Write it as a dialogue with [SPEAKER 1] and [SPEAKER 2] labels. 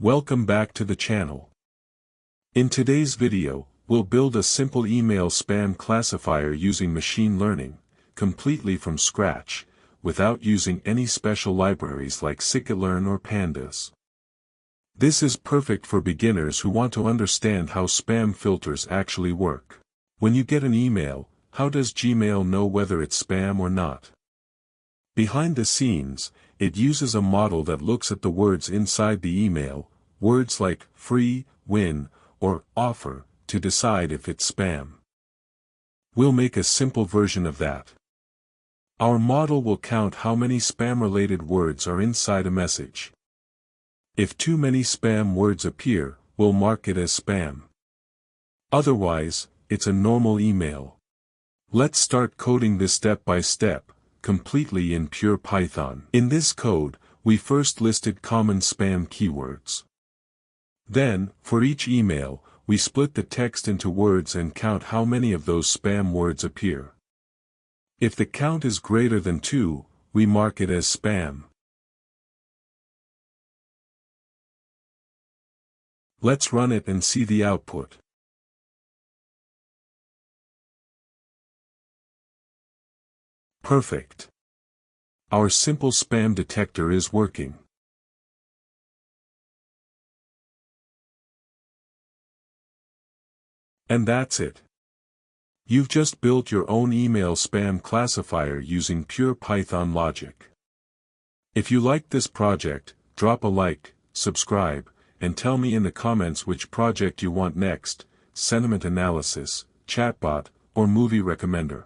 [SPEAKER 1] Welcome back to the channel. In today's video, we'll build a simple email spam classifier using machine learning, completely from scratch, without using any special libraries like Scikit-Learn or Pandas. This is perfect for beginners who want to understand how spam filters actually work. When you get an email, how does Gmail know whether it's spam or not? Behind the scenes, it uses a model that looks at the words inside the email, words like free, win, or offer, to decide if it's spam. We'll make a simple version of that. Our model will count how many spam-related words are inside a message. If too many spam words appear, we'll mark it as spam. Otherwise, it's a normal email. Let's start coding this step by step, completely in pure Python. In this code, we first listed common spam keywords. Then, for each email, we split the text into words and count how many of those spam words appear. If the count is greater than 2, we mark it as spam. Let's run it and see the output. Perfect. Our simple spam detector is working. And that's it. You've just built your own email spam classifier using pure Python logic. If you liked this project, drop a like, subscribe, and tell me in the comments which project you want next: sentiment analysis, chatbot, or movie recommender.